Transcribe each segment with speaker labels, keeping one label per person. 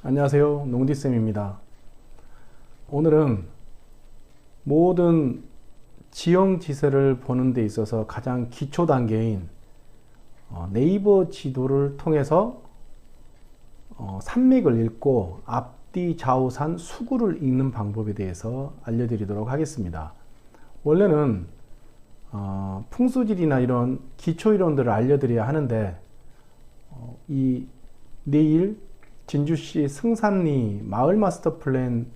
Speaker 1: 안녕하세요. 농디쌤입니다. 오늘은 모든 지형지세를 보는 데 있어서 가장 기초 단계인 네이버 지도를 통해서 산맥을 읽고 앞뒤 좌우산 수구를 읽는 방법에 대해서 알려드리도록 하겠습니다. 원래는 풍수지리나 이런 기초이론들을 알려드려야 하는데 내일 진주시 승산리 마을 마스터 플랜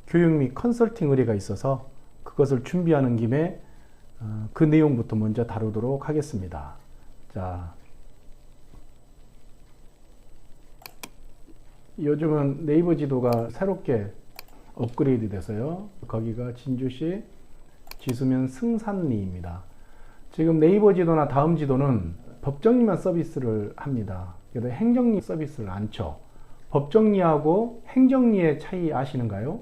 Speaker 1: 교육 및 컨설팅 의뢰가 있어서 그것을 준비하는 김에 그 내용부터 먼저 다루도록 하겠습니다. 자, 요즘은 네이버 지도가 새롭게 업그레이드 돼서요. 거기가 진주시 지수면 승산리입니다. 지금 네이버 지도나 다음 지도는 법정리만 서비스를 합니다. 그래서 행정리 서비스를 안 쳐. 법정리하고 행정리의 차이 아시는가요?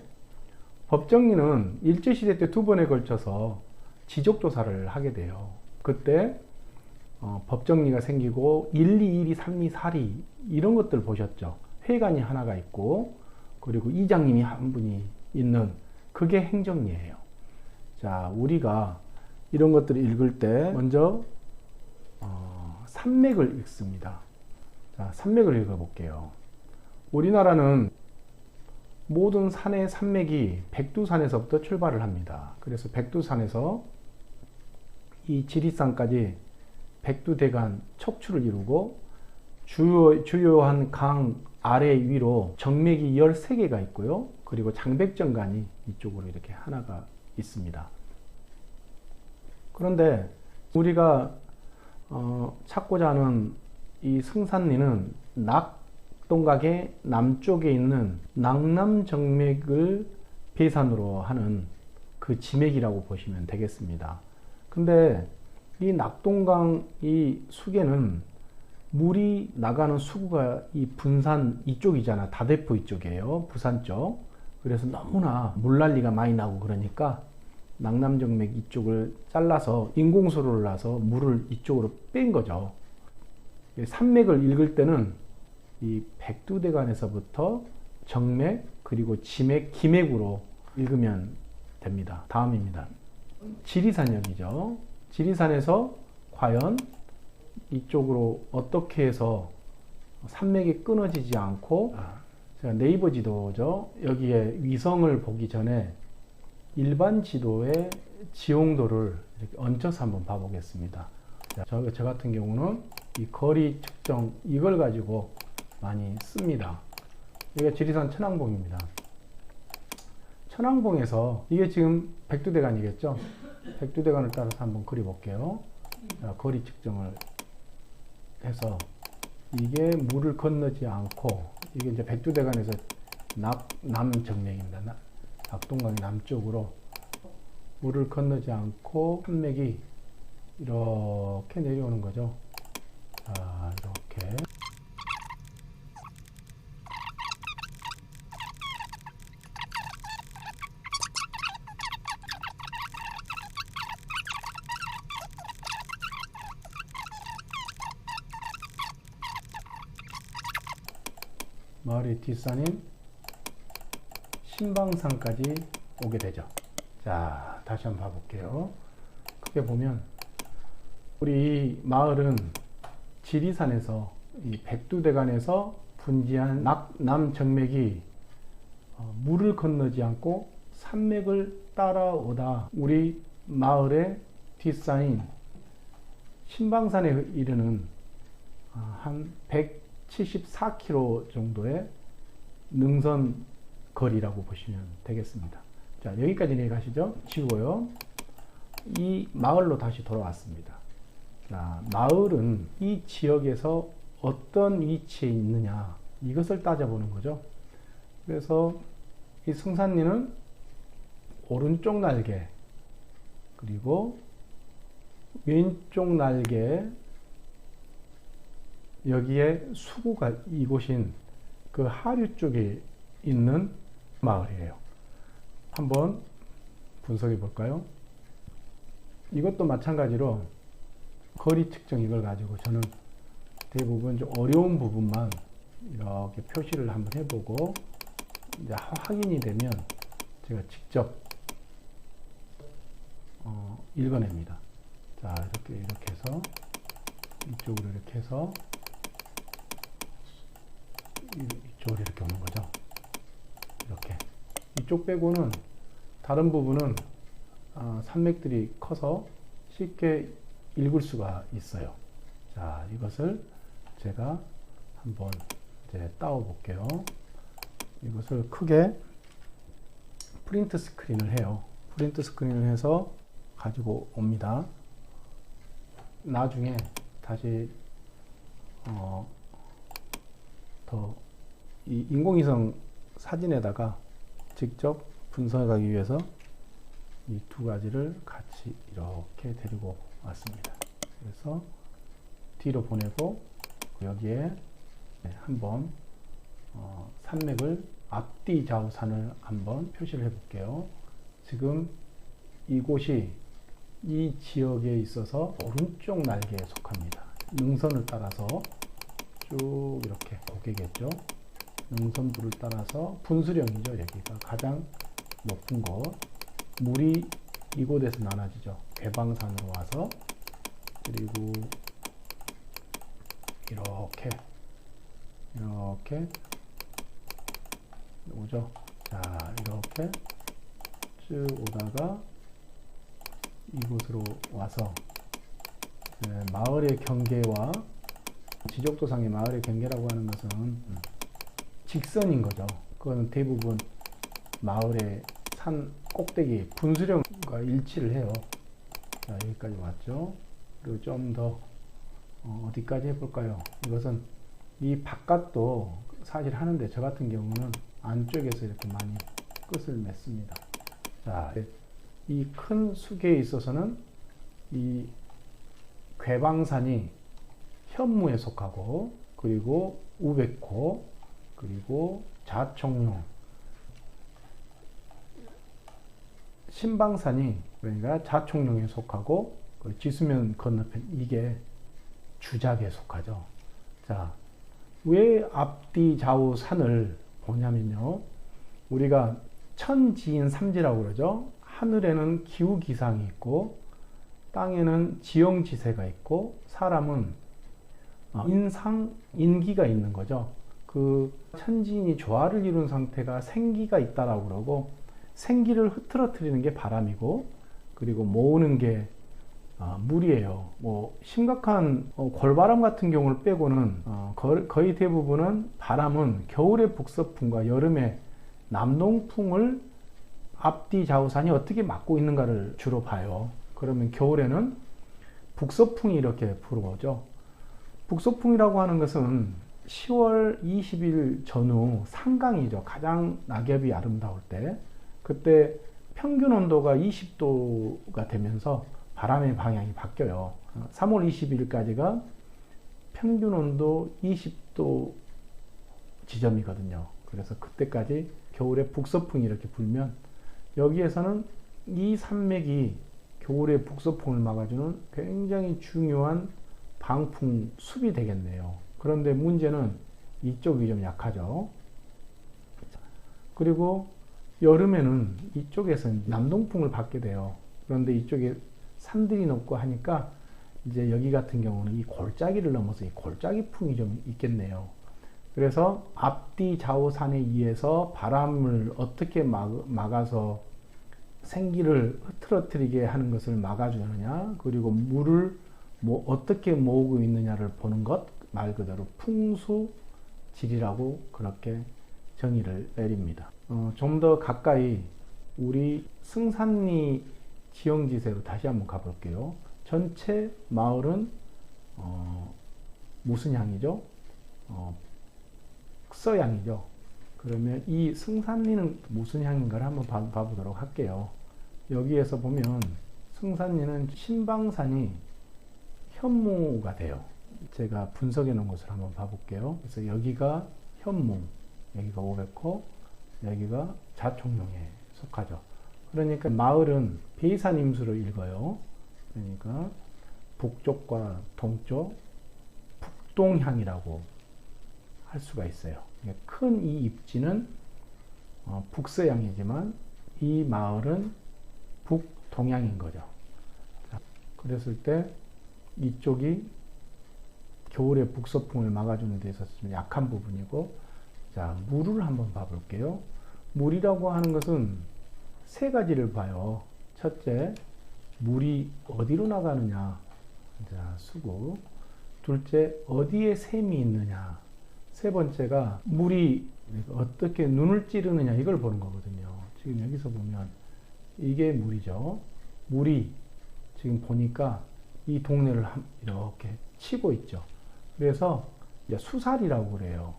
Speaker 1: 법정리는 일제시대 때 2번에 걸쳐서 지적조사를 하게 돼요. 그때 법정리가 생기고 1리, 2리, 3리, 4리 이런 것들 보셨죠? 회관이 하나가 있고 그리고 이장님이 한 분이 있는 그게 행정리예요. 자, 우리가 이런 것들을 읽을 때 먼저 산맥을 읽습니다. 자, 산맥을 읽어볼게요. 우리나라는 모든 산의 산맥이 백두산에서부터 출발을 합니다. 그래서 백두산에서 이 지리산까지 백두대간 척추를 이루고 주요한 강 아래 위로 정맥이 13개가 있고요. 그리고 장백정간이 이쪽으로 이렇게 하나가 있습니다. 그런데 우리가 찾고자 하는 이 승산리는 낙동강의 남쪽에 있는 낙남정맥을 배산으로 하는 그 지맥이라고 보시면 되겠습니다. 근데 이 낙동강 이 수계는 물이 나가는 수구가 이 분산 이쪽이잖아. 다대포 이쪽이에요. 부산 쪽. 그래서 너무나 물난리가 많이 나고 그러니까 낙남정맥 이쪽을 잘라서 인공수로를 놔서 물을 이쪽으로 뺀 거죠. 산맥을 읽을 때는 이 백두대간에서부터 정맥 그리고 지맥, 기맥으로 읽으면 됩니다. 다음입니다. 지리산역이죠. 지리산에서 과연 이쪽으로 어떻게 해서 산맥이 끊어지지 않고 제가 네이버 지도죠. 여기에 위성을 보기 전에 일반 지도의 지용도를 이렇게 얹혀서 한번 봐보겠습니다. 저 같은 경우는 이 거리 측정 이걸 가지고 많이 씁니다. 이게 지리산 천왕봉입니다. 천왕봉에서 이게 지금 백두대간이겠죠. 백두대간을 따라서 한번 그려볼게요. 자, 거리 측정을 해서 이게 물을 건너지 않고 이게 이제 백두대간에서 남정맥입니다. 낙동강의 남쪽으로 물을 건너지 않고 산맥이 이렇게 내려오는 거죠. 자, 이렇게. 마을의 뒷산인 신방산까지 오게 되죠. 자, 다시 한번 봐볼게요. 크게 보면 우리 마을은 지리산에서 이 백두대간에서 분지한 남정맥이 물을 건너지 않고 산맥을 따라오다 우리 마을의 뒷산인 신방산에 이르는 한 174km 정도의 능선 거리라고 보시면 되겠습니다. 자, 여기까지 이해가시죠? 지우고요. 이 마을로 다시 돌아왔습니다. 자, 마을은 이 지역에서 어떤 위치에 있느냐 이것을 따져보는 거죠. 그래서 이 승산리는 오른쪽 날개 그리고 왼쪽 날개 여기에 수구가 이곳인 그 하류 쪽에 있는 마을이에요. 한번 분석해 볼까요? 이것도 마찬가지로 거리 측정 이걸 가지고 저는 대부분 좀 어려운 부분만 이렇게 표시를 한번 해보고 이제 확인이 되면 제가 직접 읽어냅니다. 자, 이렇게 해서 이쪽으로 이렇게 해서 이쪽으로 이렇게 오는 거죠. 이렇게 이쪽 빼고는 다른 부분은 산맥들이 커서 쉽게 읽을 수가 있어요. 자, 이것을 제가 한번 이제 따오 볼게요. 이것을 크게 프린트 스크린을 해요. 프린트 스크린을 해서 가지고 옵니다. 나중에 다시 더 이 인공위성 사진에다가 직접 분석하기 위해서 이 두 가지를 같이 이렇게 데리고 왔습니다. 그래서 뒤로 보내고 여기에 한번 산맥을 앞뒤 좌우산을 한번 표시를 해 볼게요. 지금 이곳이 이 지역에 있어서 오른쪽 날개에 속합니다. 능선을 따라서 쭉 이렇게 오게겠죠. 능선부를 따라서 분수령이죠. 여기가 가장 높은 곳. 물이 이곳에서 나눠지죠. 괴방산으로 와서 그리고 이렇게 오죠. 자, 이렇게 쭉 오다가 이곳으로 와서 마을의 경계와 지적도상의 마을의 경계라고 하는 것은 직선인 거죠. 그거는 대부분 마을의 산 꼭대기 분수령과 일치를 해요. 자, 여기까지 왔죠. 그리고 좀 더 어디까지 해볼까요? 이것은 이 바깥도 사실 하는데 저 같은 경우는 안쪽에서 이렇게 많이 끝을 맺습니다. 자, 이 큰 수계에 있어서는 이 괴방산이 현무에 속하고 그리고 우백호 그리고 자총룡 신방산이 그러니까 자총룡에 속하고 지수면 건너편 이게 주작에 속하죠. 자, 왜 앞뒤 좌우 산을 보냐면요. 우리가 천지인 삼지라고 그러죠. 하늘에는 기후기상이 있고 땅에는 지형지세가 있고 사람은 인기가 있는 거죠. 그 천지인이 조화를 이룬 상태가 생기가 있다라고 그러고 생기를 흐트러뜨리는 게 바람이고 그리고 모으는 게 물이에요. 뭐 심각한 골바람 같은 경우를 빼고는 거의 대부분은 바람은 겨울의 북서풍과 여름의 남동풍을 앞뒤 좌우산이 어떻게 막고 있는가를 주로 봐요. 그러면 겨울에는 북서풍이 이렇게 불어오죠. 북서풍이라고 하는 것은 10월 20일 전후 상강이죠. 가장 낙엽이 아름다울 때 그때 평균 온도가 20도가 되면서 바람의 방향이 바뀌어요. 3월 20일까지가 평균 온도 20도 지점이거든요. 그래서 그때까지 겨울에 북서풍이 이렇게 불면 여기에서는 이 산맥이 겨울에 북서풍을 막아주는 굉장히 중요한 방풍 숲이 되겠네요. 그런데 문제는 이쪽이 좀 약하죠. 그리고 여름에는 이쪽에서 남동풍을 받게 돼요. 그런데 이쪽에 산들이 높고 하니까 이제 여기 같은 경우는 이 골짜기를 넘어서 이 골짜기풍이 좀 있겠네요. 그래서 앞뒤 좌우 산에 의해서 바람을 어떻게 막아서 생기를 흐트러뜨리게 하는 것을 막아주느냐, 그리고 물을 어떻게 모으고 있느냐를 보는 것, 말 그대로 풍수지리라고 그렇게 정의를 내립니다. 좀 더 가까이 우리 승산리 지형지세로 다시 한번 가볼게요. 전체 마을은 무슨 향이죠? 서향이죠. 그러면 이 승산리는 무슨 향인가를 한번 봐보도록 할게요. 여기에서 보면 승산리는 신방산이 현무가 돼요. 제가 분석해 놓은 것을 한번 봐볼게요. 그래서 여기가 현무, 여기가 500호, 여기가 자총룡에 속하죠. 그러니까 마을은 베이산임수로 읽어요. 그러니까 북쪽과 동쪽, 북동향이라고 할 수가 있어요. 큰 이 입지는 북서양이지만 이 마을은 북동양인 거죠. 자, 그랬을 때 이쪽이 겨울에 북서풍을 막아주는 데 있어서 좀 약한 부분이고, 자, 물을 한번 봐볼게요. 물이라고 하는 것은 세 가지를 봐요. 첫째, 물이 어디로 나가느냐. 자, 수구. 둘째, 어디에 샘이 있느냐. 세 번째가 물이 어떻게 눈을 찌르느냐. 이걸 보는 거거든요. 지금 여기서 보면 이게 물이죠. 물이 지금 보니까 이 동네를 이렇게 치고 있죠. 그래서 이제 수살이라고 그래요.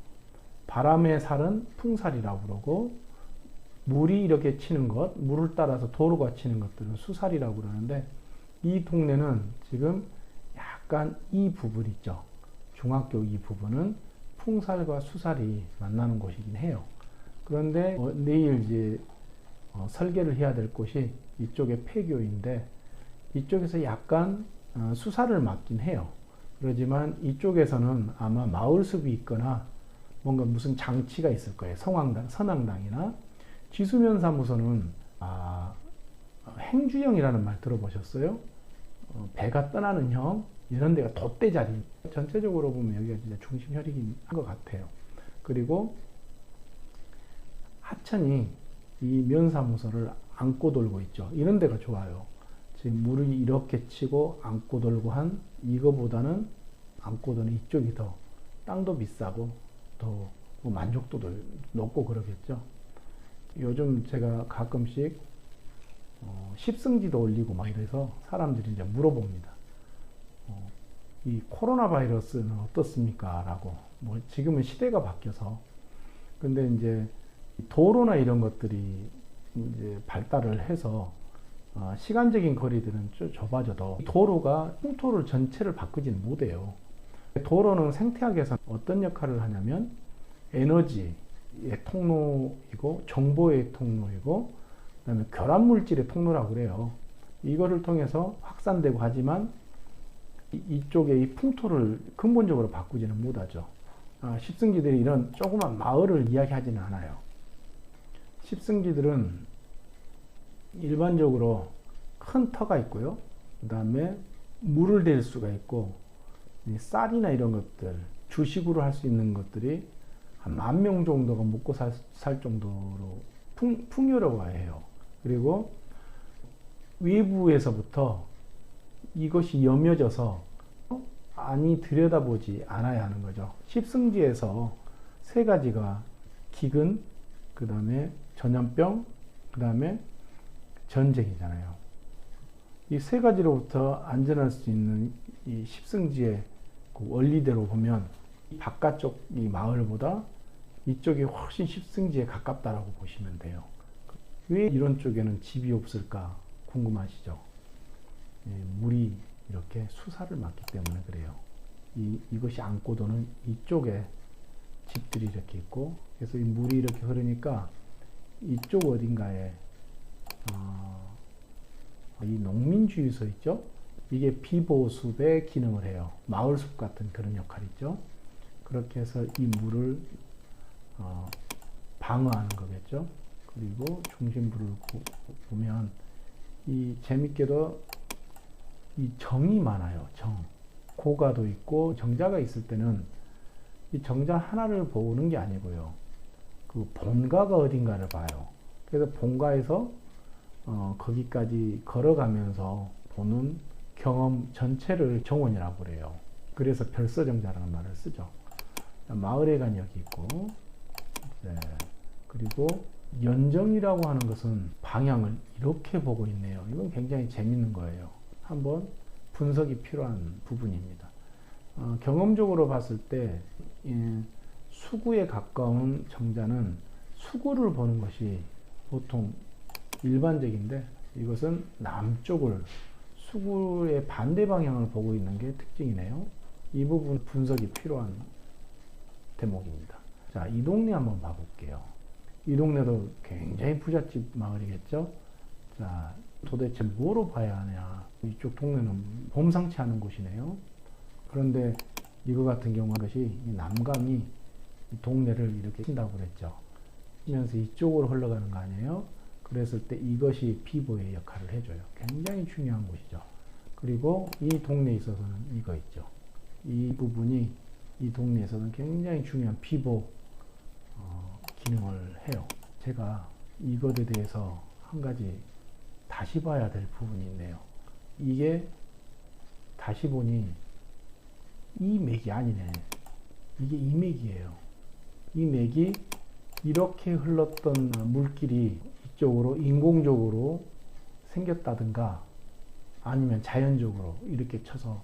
Speaker 1: 바람의 살은 풍살이라고 그러고, 물이 이렇게 치는 것, 물을 따라서 도로가 치는 것들은 수살이라고 그러는데, 이 동네는 지금 약간 이 부분 있죠. 중학교 이 부분은 풍살과 수살이 만나는 곳이긴 해요. 그런데 내일 이제 설계를 해야 될 곳이 이쪽에 폐교인데, 이쪽에서 약간 수살을 맡긴 해요. 그렇지만 이쪽에서는 아마 마을숲이 있거나 뭔가 무슨 장치가 있을 거예요. 선앙당이나. 지수면사무소는 행주형이라는 말 들어보셨어요? 배가 떠나는 형, 이런 데가 돛대 자리. 전체적으로 보면 여기가 진짜 중심 혈익인 것 같아요. 그리고 하천이 이 면사무소를 안고 돌고 있죠. 이런 데가 좋아요. 지금 물이 이렇게 치고 안고 돌고 한 이거보다는 안고 도는 이쪽이 더 땅도 비싸고 더 만족도도 높고 그러겠죠. 요즘 제가 가끔씩 십승지도 올리고 막 이래서 사람들이 이제 물어봅니다. 이 코로나 바이러스는 어떻습니까? 라고. 뭐 지금은 시대가 바뀌어서. 근데 이제 도로나 이런 것들이 이제 발달을 해서 시간적인 거리들은 좀 좁아져도 도로가 풍토를 전체를 바꾸지는 못해요. 도로는 생태학에서 어떤 역할을 하냐면 에너지의 통로이고 정보의 통로이고 그다음에 결합물질의 통로라고 그래요. 이거를 통해서 확산되고 하지만 이쪽에 이 풍토를 근본적으로 바꾸지는 못하죠. 십승지들이 이런 조그만 마을을 이야기하지는 않아요. 십승지들은 일반적으로 큰 터가 있고요. 그 다음에 물을 댈 수가 있고, 쌀이나 이런 것들, 주식으로 할 수 있는 것들이 한 10,000명 정도가 먹고 살 정도로 풍요로워해요. 그리고 외부에서부터 이것이 여며져서 많이 들여다보지 않아야 하는 거죠. 십승지에서 세 가지가 기근, 그 다음에 전염병, 그 다음에 전쟁이잖아요. 이 세 가지로부터 안전할 수 있는 이 십승지의 그 원리대로 보면 바깥쪽 이 마을보다 이쪽이 훨씬 십승지에 가깝다라고 보시면 돼요. 왜 이런 쪽에는 집이 없을까 궁금하시죠? 물이 이렇게 수사를 맞기 때문에 그래요. 이것이 안고 도는 이쪽에 집들이 이렇게 있고, 그래서 이 물이 이렇게 흐르니까 이쪽 어딘가에 이 농민주유소 있죠? 이게 비보숲의 기능을 해요. 마을숲 같은 그런 역할이 있죠. 그렇게 해서 이 물을 방어하는 거겠죠. 그리고 중심부를 보면 이 재밌게도 이 정이 많아요. 정. 고가도 있고 정자가 있을 때는 이 정자 하나를 보는 게 아니고요. 그 본가가 어딘가를 봐요. 그래서 본가에서 거기까지 걸어가면서 보는 경험 전체를 정원이라고 그래요. 그래서 별서정자라는 말을 쓰죠. 마을에 간 여기 있고, 네. 그리고 연정이라고 하는 것은 방향을 이렇게 보고 있네요. 이건 굉장히 재밌는 거예요. 한번 분석이 필요한 부분입니다. 경험적으로 봤을 때 수구에 가까운 정자는 수구를 보는 것이 보통 일반적인데, 이것은 남쪽을 수구의 반대 방향을 보고 있는 게 특징이네요. 이 부분 분석이 필요한 대목입니다. 자, 이 동네 한번 봐볼게요. 이 동네도 굉장히 부잣집 마을이겠죠. 자, 도대체 뭐로 봐야 하냐. 이쪽 동네는 범상치 않은 곳이네요. 그런데 이거 같은 경우는 것이 이 남강이 이 동네를 이렇게 친다고 그랬죠. 치면서 이쪽으로 흘러가는 거 아니에요? 그랬을 때 이것이 피부의 역할을 해줘요. 굉장히 중요한 곳이죠. 그리고 이 동네에 있어서는 이거 있죠. 이 부분이 이 동네에서는 굉장히 중요한 피부 기능을 해요. 제가 이것에 대해서 한 가지 다시 봐야 될 부분이 있네요. 이게 다시 보니 이 맥이 아니네. 이게 이 맥이에요. 이 맥이 이렇게 흘렀던 물길이 이쪽으로 인공적으로 생겼다든가 아니면 자연적으로 이렇게 쳐서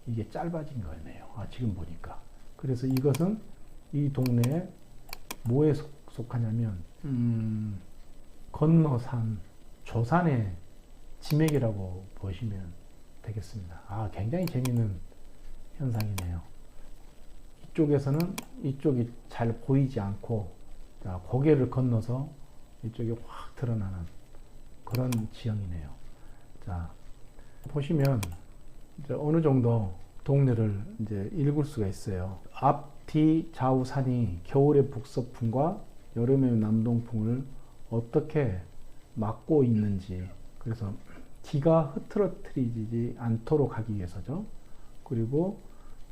Speaker 1: 이게 짧아진 거네요. 지금 보니까. 그래서 이것은 이 동네에 뭐에 속하냐면 건너산 조산의 지맥이라고 보시면 되겠습니다. 굉장히 재미있는 현상이네요. 이쪽에서는 이쪽이 잘 보이지 않고 고개를 건너서 이쪽이 확 드러나는 그런 지형이네요. 자, 보시면 이제 어느 정도 동네를 이제 읽을 수가 있어요. 앞, 뒤, 좌우 산이 겨울의 북서풍과 여름의 남동풍을 어떻게 막고 있는지, 그래서 기가 흐트러뜨리지 않도록 하기 위해서죠. 그리고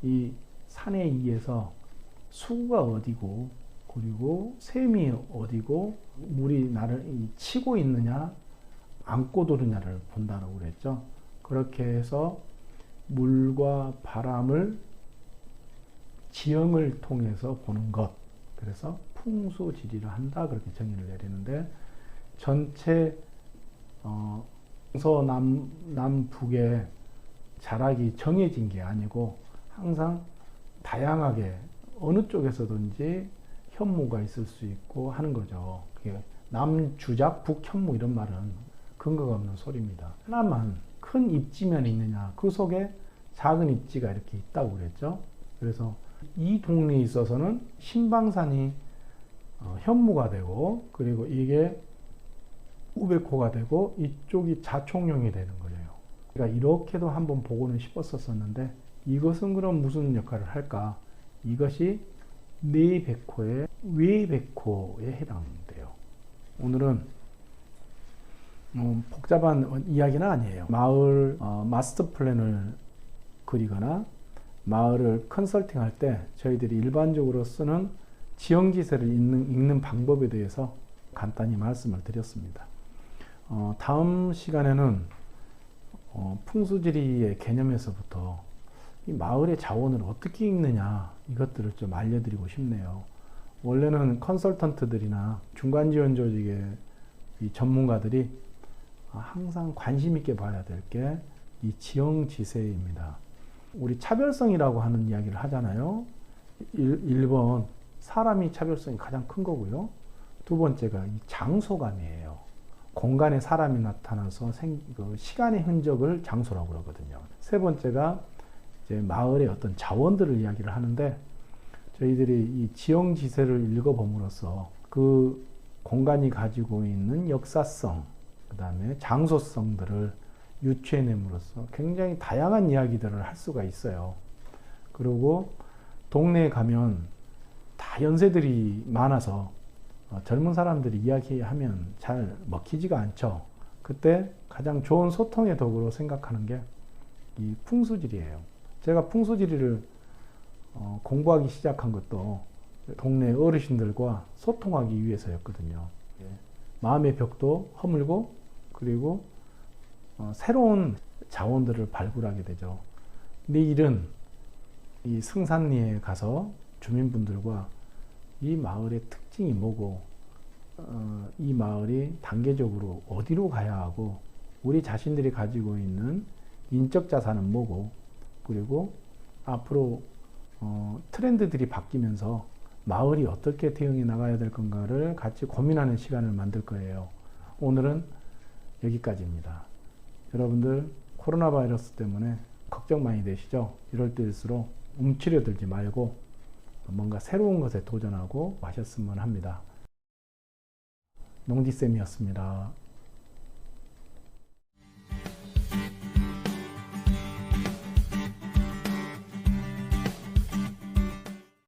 Speaker 1: 이 산에 의해서 수구가 어디고, 그리고 샘이 어디고, 물이 나를 치고 있느냐 안고 도느냐를 본다고 그랬죠. 그렇게 해서 물과 바람을 지형을 통해서 보는 것, 그래서 풍수지리를 한다, 그렇게 정의를 내리는데, 전체 서남북의 자락이 정해진 게 아니고 항상 다양하게 어느 쪽에서든지 현무가 있을 수 있고 하는 거죠. 남주작 북현무 이런 말은 근거가 없는 소리입니다. 하나만 큰 입지면이 있느냐, 그 속에 작은 입지가 이렇게 있다고 그랬죠. 그래서 이 동네에 있어서는 신방산이 현무가 되고, 그리고 이게 우백호가 되고 이쪽이 자총령이 되는 거예요. 그러니까 이렇게도 한번 보고는 싶었었는데, 이것은 그럼 무슨 역할을 할까? 이것이 내백호의 외백호에 해당돼요. 오늘은 복잡한 이야기는 아니에요. 마을 마스터 플랜을 그리거나 마을을 컨설팅할 때 저희들이 일반적으로 쓰는 지형지세를 읽는 방법에 대해서 간단히 말씀을 드렸습니다. 다음 시간에는 풍수지리의 개념에서부터 이 마을의 자원을 어떻게 읽느냐, 이것들을 좀 알려드리고 싶네요. 원래는 컨설턴트들이나 중간지원 조직의 이 전문가들이 항상 관심 있게 봐야 될 게 이 지형지세입니다. 우리 차별성이라고 하는 이야기를 하잖아요. 1번 사람이 차별성이 가장 큰 거고요. 두 번째가 이 장소감이에요. 공간에 사람이 나타나서 시간의 흔적을 장소라고 그러거든요. 세 번째가 이제 마을의 어떤 자원들을 이야기를 하는데, 저희들이 이 지형지세를 읽어봄으로써 그 공간이 가지고 있는 역사성, 그 다음에 장소성들을 유추해냄으로써 굉장히 다양한 이야기들을 할 수가 있어요. 그리고 동네에 가면 다 연세들이 많아서 젊은 사람들이 이야기하면 잘 먹히지가 않죠. 그때 가장 좋은 소통의 도구로 생각하는 게 이 풍수지리예요. 제가 풍수지리를 공부하기 시작한 것도 동네 어르신들과 소통하기 위해서였거든요. 마음의 벽도 허물고, 그리고 새로운 자원들을 발굴하게 되죠. 내일은 이 승산리에 가서 주민분들과 이 마을의 특징이 뭐고, 이 마을이 단계적으로 어디로 가야 하고, 우리 자신들이 가지고 있는 인적 자산은 뭐고, 그리고 앞으로 트렌드들이 바뀌면서 마을이 어떻게 대응해 나가야 될 건가를 같이 고민하는 시간을 만들 거예요. 오늘은 여기까지입니다. 여러분들 코로나 바이러스 때문에 걱정 많이 되시죠? 이럴 때일수록 움츠려들지 말고 뭔가 새로운 것에 도전하고 하셨으면 합니다. 농지쌤이었습니다.